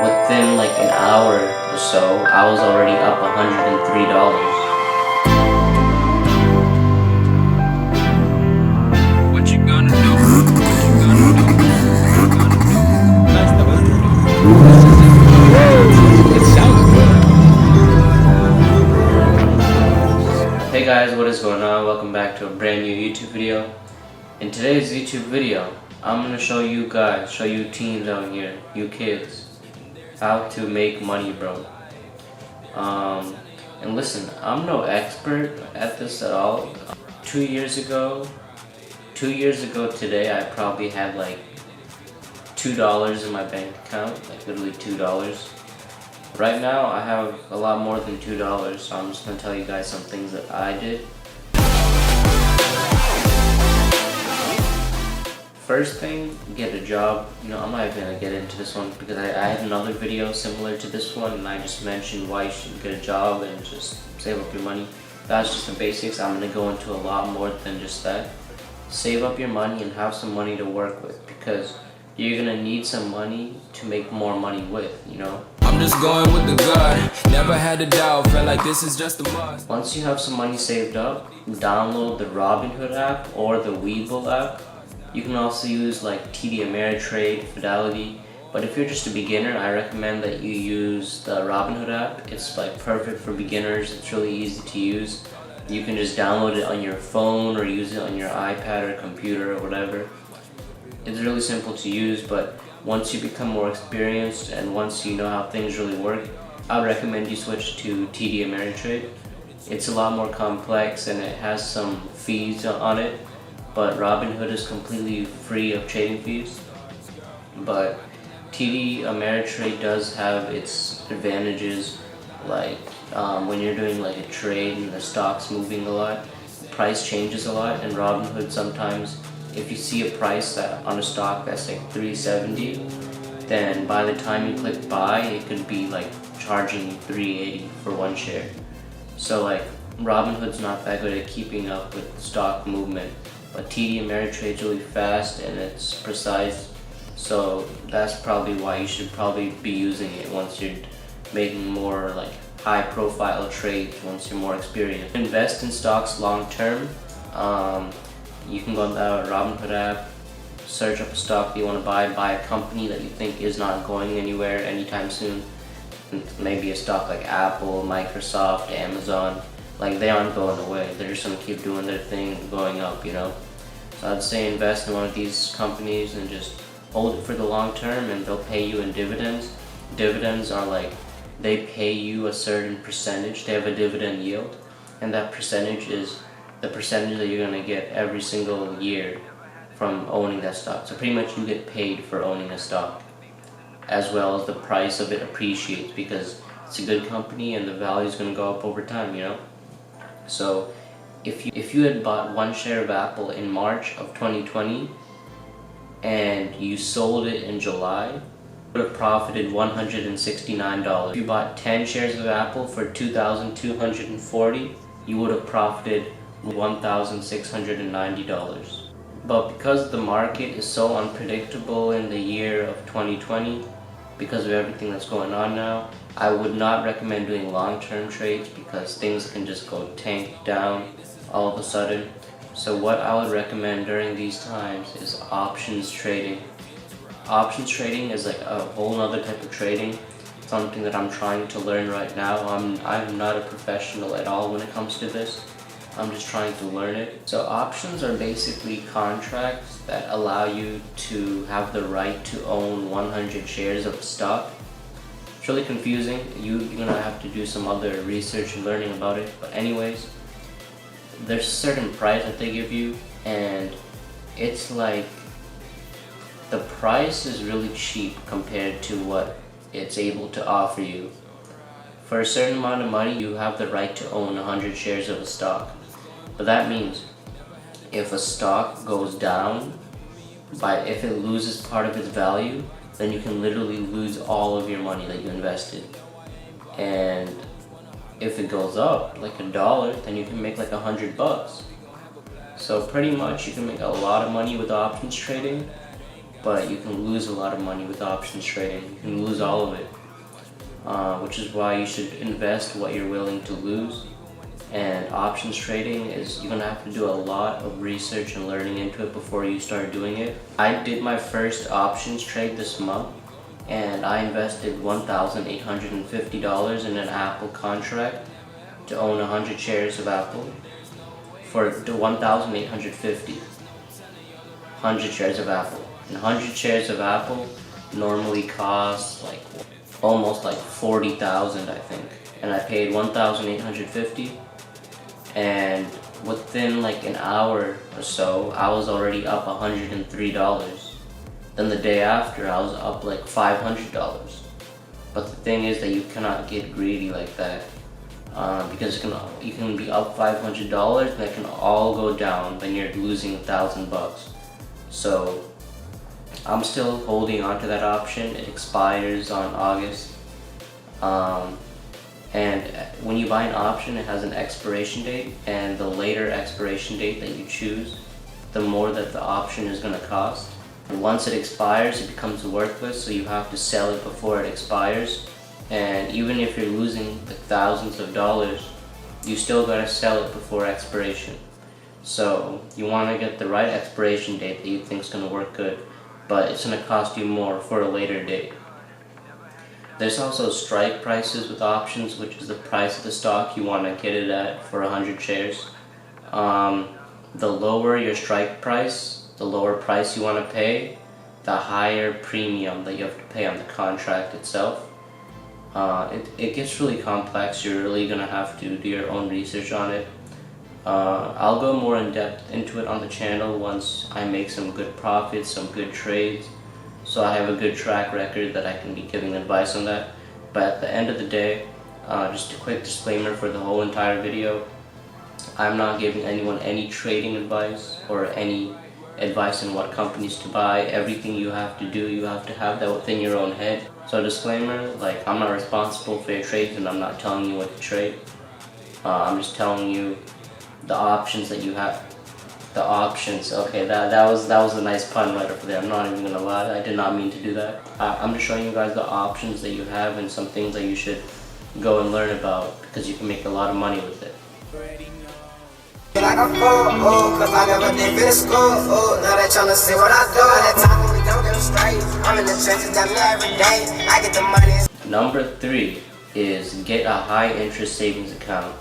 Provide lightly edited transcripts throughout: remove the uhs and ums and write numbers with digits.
Within like an hour or so, I was already up $103. What you gonna do? It sounds good. Hey guys, what is going on? Welcome back to a brand new YouTube video. In today's YouTube video, I'm gonna show you guys, show you teens out here, you kids, how to make money, bro. And listen, I'm no expert at this at all. 2 years ago today, I probably had like $2 in my bank account, like literally $2. Right now, I have a lot more than $2, so I'm just gonna tell you guys some things that I did. First thing, get a job. I'm not even gonna get into this one because I had another video similar to this one, and I just mentioned why you should get a job and just save up your money. That's just the basics. I'm gonna go into a lot more than just that. Save up your money and have some money to work with, because you're gonna need some money to make more money with, I'm just going with the gut. Never had a doubt. Felt like this is just a must. Once you have some money saved up, download the Robinhood app or the Webull app. You can also use like TD Ameritrade, Fidelity, but if you're just a beginner, I recommend that you use the Robinhood app. It's like perfect for beginners. It's really easy to use. You can just download it on your phone or use it on your iPad or computer or whatever. It's really simple to use, but once you become more experienced and once you know how things really work, I would recommend you switch to TD Ameritrade. It's a lot more complex and it has some fees on it, but Robinhood is completely free of trading fees. But TD Ameritrade does have its advantages, like when you're doing like a trade and the stock's moving a lot, the price changes a lot, and Robinhood sometimes, if you see a price that on a stock that's like $3.70, then by the time you click buy, it could be like charging you $3.80 for one share. So like Robinhood's not that good at keeping up with stock movement, but TD Ameritrade's really fast and it's precise. So that's probably why you should probably be using it once you're making more like high profile trades, once you're more experienced. Invest in stocks long term. You can go on the Robinhood app, search up a stock that you want to buy a company that you think is not going anywhere anytime soon. Maybe a stock like Apple, Microsoft, Amazon, like they aren't going away. They're just going to keep doing their thing and going up, So I'd say invest in one of these companies and just hold it for the long term, and they'll pay you in dividends. Dividends are like, they pay you a certain percentage. They have a dividend yield, and that percentage is the percentage that you're going to get every single year from owning that stock. So pretty much you get paid for owning a stock, as well as the price of it appreciates because it's a good company and the value is going to go up over time, So if you had bought one share of Apple in March of 2020 and you sold it in July, you would have profited $169. If you bought 10 shares of Apple for $2,240, you would have profited $1,690. But because the market is so unpredictable in the year of 2020, because of everything that's going on now, I would not recommend doing long-term trades because things can just go tank down all of a sudden. So what I would recommend during these times is options trading. Options trading is like a whole other type of trading, something that I'm trying to learn right now. I'm not a professional at all when it comes to this. I'm just trying to learn it. So options are basically contracts that allow you to have the right to own 100 shares of a stock. It's really confusing. You're gonna have to do some other research and learning about it. But anyways, there's a certain price that they give you, and it's like the price is really cheap compared to what it's able to offer you. For a certain amount of money, you have the right to own 100 shares of a stock. But that means if a stock goes down, if it loses part of its value, then you can literally lose all of your money that you invested. And if it goes up like $1, then you can make like $100. So pretty much you can make a lot of money with options trading. but you can lose a lot of money with options trading. You can lose all of it, which is why you should invest what you're willing to lose. And options trading is, you're gonna have to do a lot of research and learning into it before you start doing it. I did my first options trade this month, and I invested $1,850 in an Apple contract to own 100 shares of Apple for the 1,850. 100 shares of Apple. And 100 shares of Apple normally costs like almost like 40,000, I think. And I paid 1,850, and within like an hour or so, I was already up $103. Then the day after, I was up like $500. But the thing is that you cannot get greedy like that, because you can be up $500 and it can all go down. Then you're losing $1,000. So I'm still holding on to that option. It expires on August. And when you buy an option, it has an expiration date, and the later expiration date that you choose, the more that the option is going to cost. And once it expires, it becomes worthless, so you have to sell it before it expires. And even if you're losing like thousands of dollars, you still got to sell it before expiration. So you want to get the right expiration date that you think is going to work good, but it's going to cost you more for a later date. There's also strike prices with options, which is the price of the stock you want to get it at for 100 shares. The lower your strike price, the lower price you want to pay, the higher premium that you have to pay on the contract itself. It gets really complex. You're really going to have to do your own research on it. I'll go more in depth into it on the channel once I make some good profits, some good trades. So I have a good track record that I can be giving advice on that. But at the end of the day, just a quick disclaimer for the whole entire video, I'm not giving anyone any trading advice or any advice on what companies to buy. Everything you have to do, you have to have that within your own head. So disclaimer, like, I'm not responsible for your trades, and I'm not telling you what to trade. I'm just telling you the options that you have. The options. Okay, that was a nice pun right over there. I'm not even gonna lie. I did not mean to do that. I'm just showing you guys the options that you have and some things that you should go and learn about, because you can make a lot of money with it. Like a fool, cause I never did finish school. Now they tryna see what I do. That time when we don't get straight. I'm in the trenches damn near every day. I get the money. Number 3 is get a high interest savings account.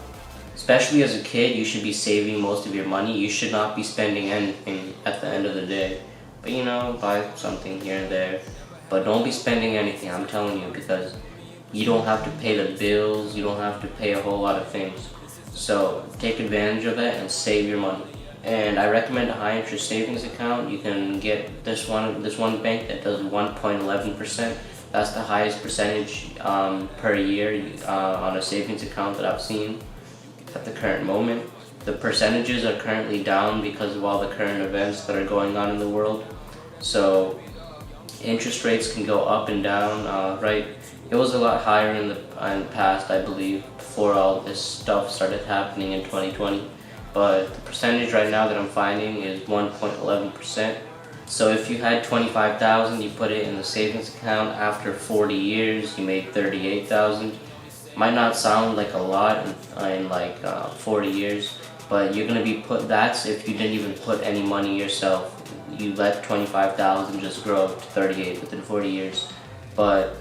Especially as a kid, you should be saving most of your money. You should not be spending anything at the end of the day. But you know, buy something here and there. But don't be spending anything, I'm telling you, because you don't have to pay the bills, you don't have to pay a whole lot of things. So take advantage of that and save your money. And I recommend a high interest savings account. You can get this one bank that does 1.11%. That's the highest percentage per year on a savings account that I've seen at the current moment. The percentages are currently down because of all the current events that are going on in the world. So interest rates can go up and down, right? It was a lot higher in the past, I believe, before all this stuff started happening in 2020. But the percentage right now that I'm finding is 1.11%. So if you had 25,000, you put it in the savings account. After 40 years, you made 38,000. Might not sound like a lot in like 40 years, but you're gonna be that's if you didn't even put any money yourself. You let 25,000 just grow up to 38 within 40 years. But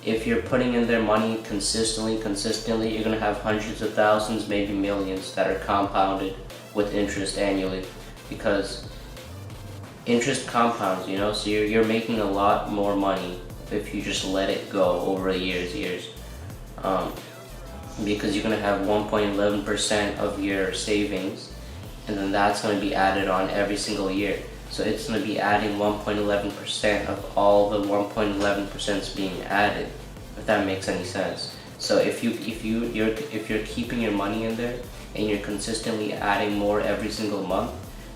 if you're putting in their money consistently, you're gonna have hundreds of thousands, maybe millions, that are compounded with interest annually, because interest compounds, you know. So you're making a lot more money if you just let it go over years. Because you're going to have 1.11% of your savings, and then that's going to be added on every single year. So it's going to be adding 1.11% of all the 1.11% being added, if that makes any sense. So if you're keeping your money in there and you're consistently adding more every single month,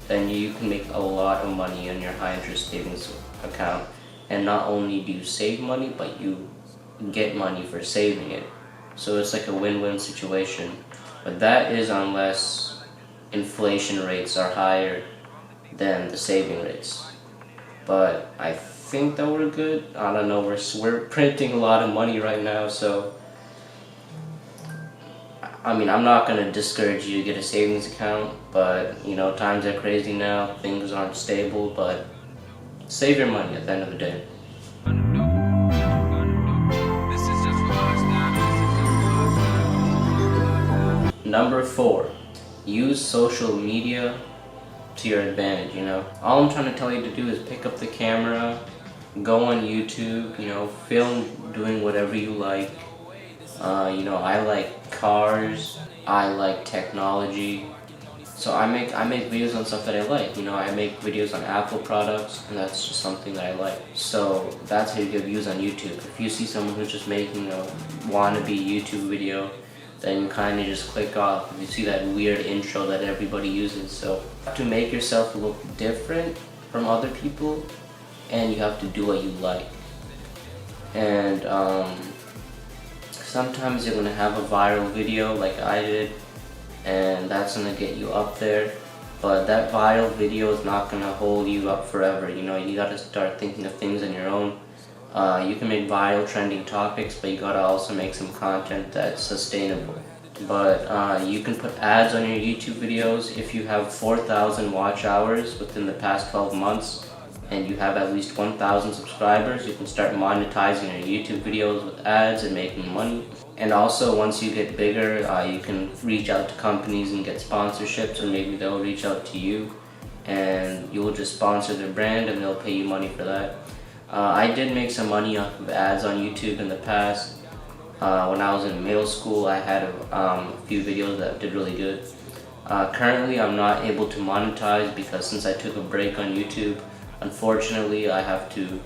then you can make a lot of money on your high interest savings account. And not only do you save money, but you get money for saving it. So it's like a win-win situation. But that is unless inflation rates are higher than the saving rates. But I think that we're good. I don't know, we're printing a lot of money right now, so I mean, I'm not gonna discourage you to get a savings account, but you know, times are crazy now, things aren't stable, but save your money at the end of the day. Number 4, use social media to your advantage, you know. All I'm trying to tell you to do is pick up the camera, go on YouTube, you know, film doing whatever you like. You know, I like cars, I like technology, so I make videos on stuff that I like. You know, I make videos on Apple products, and that's just something that I like. So that's how you get views on YouTube. If you see someone who's just making a wannabe YouTube video, then you kind of just click off. If you see that weird intro that everybody uses, so to make yourself look different from other people, and you have to do what you like. And sometimes you're gonna have a viral video like I did, and that's gonna get you up there, but that viral video is not gonna hold you up forever. You know, you gotta start thinking of things on your own. You can make viral trending topics, but you gotta also make some content that's sustainable. But you can put ads on your YouTube videos. If you have 4,000 watch hours within the past 12 months and you have at least 1,000 subscribers, you can start monetizing your YouTube videos with ads and making money. And also, once you get bigger, you can reach out to companies and get sponsorships, or maybe they'll reach out to you and you'll just sponsor their brand and they'll pay you money for that. I did make some money off of ads on YouTube in the past. When I was in middle school, I had a few videos that did really good. Currently, I'm not able to monetize because since I took a break on YouTube, unfortunately, I have to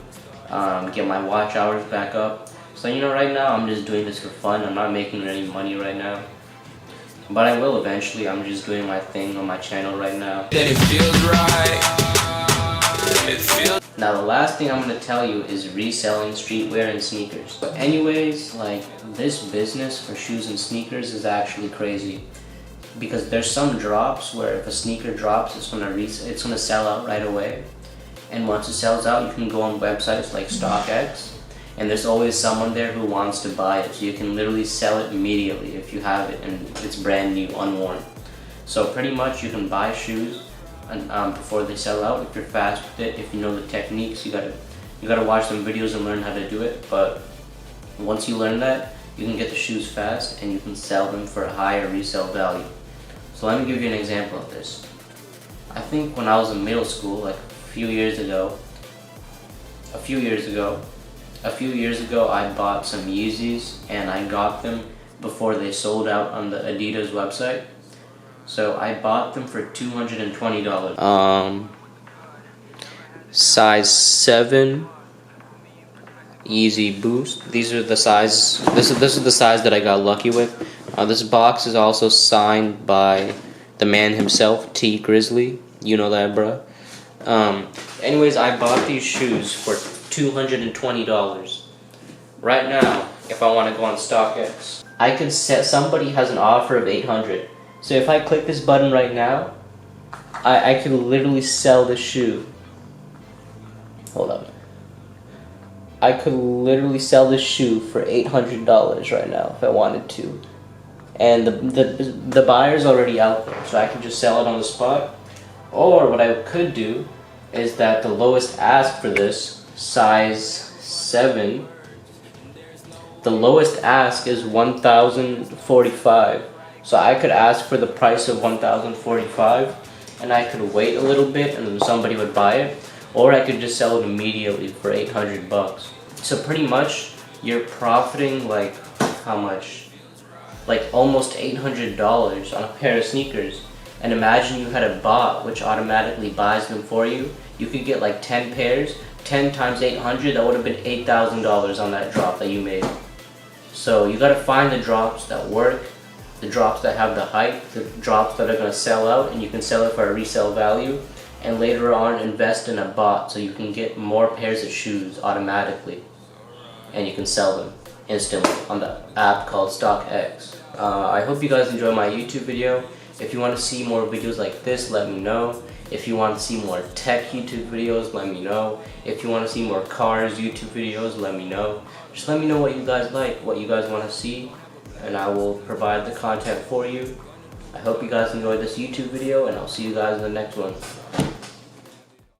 get my watch hours back up. So, you know, right now, I'm just doing this for fun. I'm not making any money right now. But I will eventually. I'm just doing my thing on my channel right now. It feels right. It feels. Now the last thing I'm going to tell you is reselling streetwear and sneakers. But anyways, like, this business for shoes and sneakers is actually crazy. Because there's some drops where if a sneaker drops, it's gonna sell out right away. And once it sells out, you can go on websites like StockX, and there's always someone there who wants to buy it. So you can literally sell it immediately if you have it and it's brand new, unworn. So pretty much you can buy shoes and, before they sell out if you're fast with it. If you know the techniques, you gotta watch some videos and learn how to do it. But once you learn that, you can get the shoes fast and you can sell them for a higher resale value. So let me give you an example of this. I think when I was in middle school, like a few years ago, I bought some Yeezys and I got them before they sold out on the Adidas website. So I bought them for $220. Size 7 Yeezy Boost. These are the size. This is the size that I got lucky with. This box is also signed by the man himself, T Grizzly. You know that, bruh. Anyways, I bought these shoes for $220. Right now, if I want to go on StockX, I could set. Somebody has an offer of $800. So if I click this button right now, I could literally sell this shoe. Hold up. I could literally sell this shoe for $800 right now if I wanted to. And the buyer's already out there, so I can just sell it on the spot. Or what I could do is that the lowest ask for this, size 7, the lowest ask is $1,045. So I could ask for the price of $1,045, and I could wait a little bit and then somebody would buy it. Or I could just sell it immediately for $800. So pretty much you're profiting like how much? Like almost $800 on a pair of sneakers. And imagine you had a bot which automatically buys them for you. You could get like 10 pairs, 10 times 800, that would have been $8,000 on that drop that you made. So you gotta find the drops that work, the drops that have the hype, the drops that are gonna sell out and you can sell it for a resale value. And later on invest in a bot so you can get more pairs of shoes automatically. And you can sell them instantly on the app called StockX. I hope you guys enjoy my YouTube video. If you want to see more videos like this, let me know. If you want to see more tech YouTube videos, let me know. If you want to see more cars YouTube videos, let me know. Just let me know what you guys like, what you guys want to see, and I will provide the content for you. I hope you guys enjoyed this YouTube video, and I'll see you guys in the next one.